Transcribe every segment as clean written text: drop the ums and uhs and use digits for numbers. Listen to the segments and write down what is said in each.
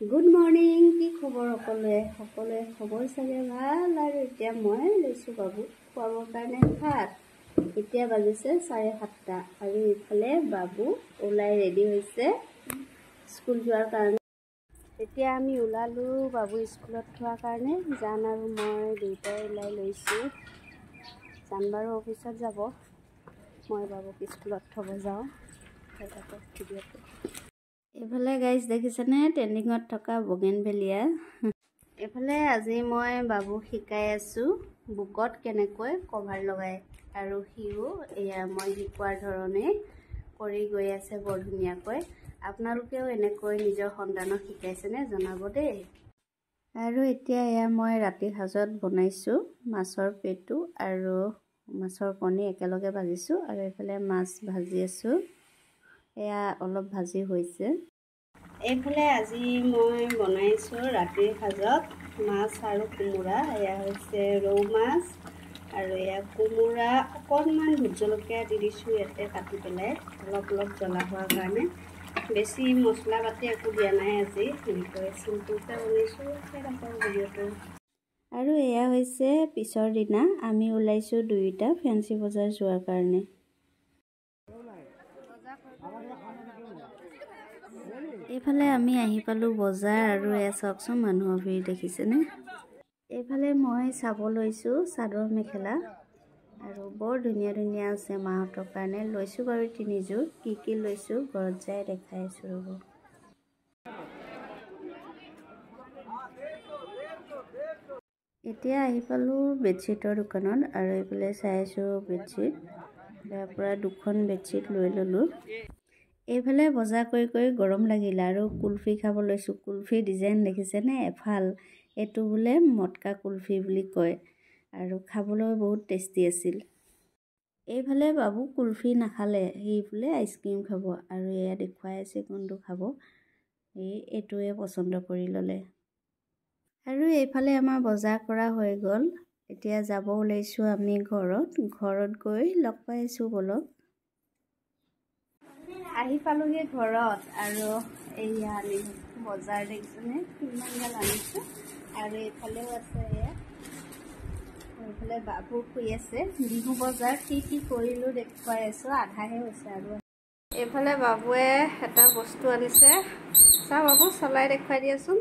Good morning. কি খবৰ সকলোৱে খবৰ চাগে ভাল। আৰু এতিয়া মই লৈছোঁ বাবু খুৱাবৰ কাৰণে ভাত। এতিয়া বাজিছে 7:30 আৰু ইফালে বাবু ওলাই ৰেডি হৈছে স্কুল যোৱাৰ কাৰণে। এতিয়া আমি ওলালোঁ বাবু স্কুলত থোৱাৰ কাৰণে। জান আৰু মই দুয়োটাই ওলাই লৈছোঁ। জান বাৰু অফিচত যাব, মই বাবুক স্কুলত থ'ব যাওঁ। ভিডিঅ'টো এইফালে গাইজ দেখিছেনে, ট্ৰেণ্ডিঙত থকা বগেনভেলিয়া। এইফালে আজি মই বাবুক শিকাই আছোঁ বুকত কেনেকৈ কভাৰ লগায়, আৰু সিও এয়া মই শিকোৱাৰ ধৰণে কৰি গৈ আছে বৰ ধুনীয়াকৈ। আপোনালোকেও এনেকৈ নিজৰ সন্তানক শিকাইছেনে জনাব দেই। আৰু এতিয়া এয়া মই ৰাতিৰ সাজত বনাইছোঁ মাছৰ পেটু আৰু মাছৰ কণী একেলগে ভাজিছোঁ, আৰু এইফালে মাছ ভাজি আছোঁ। এয়া অলপ ভাজি হৈছে। এইফালে আজি মই বনাইছোঁ ৰাতিৰ সাজত মাছ আৰু কোমোৰা। এয়া হৈছে ৰৌ মাছ আৰু এয়া কোমোৰা। অকণমান ভোট জলকীয়া দি দিছোঁ ইয়াতে কাটি পেলাই, অলপ জ্বলা হোৱাৰ কাৰণে। বেছি মছলা পাতি একো দিয়া নাই আজি, এনেকৈ চিম্পুলকৈ বনাইছোঁ। ভিডিঅ'টো আৰু এয়া হৈছে পিছৰ দিনা আমি ওলাইছোঁ দুয়োটা ফেঞ্চি বজাৰ যোৱাৰ কাৰণে। এইফালে আমি আহি পালোঁ বজাৰ, আৰু এয়া চাওকচোন মানুহৰ ভিৰ দেখিছেনে। এইফালে মই চাব লৈছোঁ চাদৰ মেখেলা, আৰু বৰ ধুনীয়া ধুনীয়া আছে মাহঁতৰ কাৰণে। লৈছোঁ বাৰু 3যোৰ। কি লৈছোঁ ঘৰত যাই দেখাই আছোঁ ৰ'ব। এতিয়া আহি পালোঁ বেডশ্বীটৰ দোকানত, আৰু এইফালে চাই আছোঁ বেডশ্বীট। তাৰ পৰা 2খন বেডশ্বীট লৈ ল'লোঁ। এইফালে বজাৰ কৰি গৰম লাগিলে আৰু কুলফি খাব লৈছোঁ। কুলফি ডিজাইন দেখিছেনে এফাল। এইটো বোলে মটকা কুলফি বুলি কয়, আৰু খাবলৈ বহুত টেষ্টি আছিল। এইফালে বাবু কুলফি নাখালে, সি বোলে আইচক্ৰীম খাব, আৰু এয়া দেখুৱাই আছে কোনটো খাব। এইটোৱে পচন্দ কৰি ল'লে। আৰু এইফালে আমাৰ বজাৰ কৰা হৈ গ'ল। এতিয়া যাব ওলাইছোঁ আমি ঘৰত গৈ লগ পাই আছোঁ বলক। আহি পালোঁহি ঘৰত, আৰু এয়া আনিছোঁ বজাৰ দেখিছেনে কিমান গাল আনিছোঁ। আৰু এইফালেও আছে এয়া, এইফালে বাবু শুই আছে। বিহু বজাৰ কি কৰিলোঁ দেখুৱাই আছোঁ, আধাহে হৈছে। আৰু এইফালে বাবুৱে এটা বস্তু আনিছে, চা বাবু চলাই দেখুৱাই দিয়াচোন।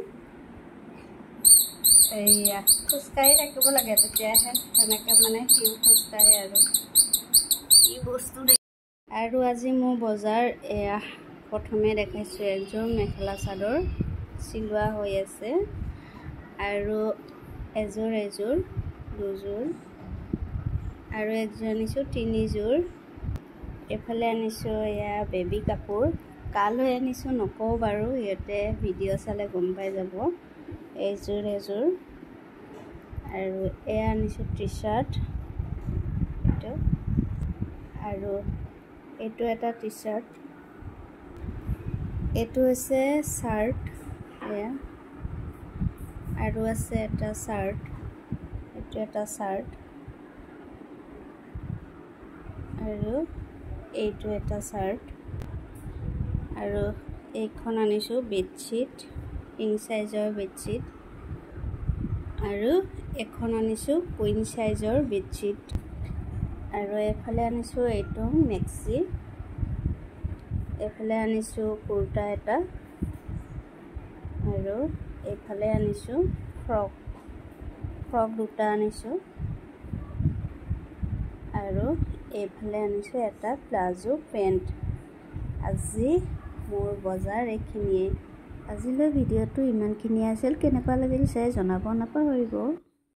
এয়া খোজকাঢ়ি থাকিব লাগে, তেতিয়াহে সেনেকৈ মানে সিও খোজকাঢ়ে। আৰু কি বস্তু আৰু আজি মোৰ বজাৰ এয়া প্ৰথমে দেখাইছোঁ এযোৰ মেখেলা চাদৰ চিলোৱা হৈ আছে, আৰু এযোৰ 2যোৰ, আৰু একযোৰ আনিছোঁ 3যোৰ। এইফালে আনিছোঁ এয়া বেবী কাপোৰ। কালৈ আনিছোঁ নকওঁ বাৰু, ইয়াতে ভিডিঅ' চালে গম পাই যাব। এযোৰ, আৰু এয়া আনিছোঁ টি-চাৰ্ট এইটো, আৰু এইটো এটা টি-চাৰ্ট। এইটো হৈছে চাৰ্ট এয়া, আৰু আছে এটা চাৰ্ট। এইটো এটা চাৰ্ট, আৰু এইটো এটা চাৰ্ট, আৰু এইখন আনিছোঁ বেডশ্বীট, কিং চাইজৰ বেডশ্বীট, আৰু এখন আনিছোঁ কুইন চাইজৰ বেডশ্বীট। আৰু এইফালে আনিছোঁ এইটো মেক্সি। এইফালে আনিছোঁ কুৰ্তা এটা, আৰু এইফালে আনিছোঁ ফ্ৰক 2টা আনিছোঁ, আৰু এইফালে আনিছোঁ এটা প্লাজো পেণ্ট। আজি মোৰ বজাৰ এইখিনিয়ে। আজিলৈ ভিডিঅ'টো ইমানখিনিয়ে আছিল। কেনেকুৱা লাগিল চাই জনাব নাপাহৰিব।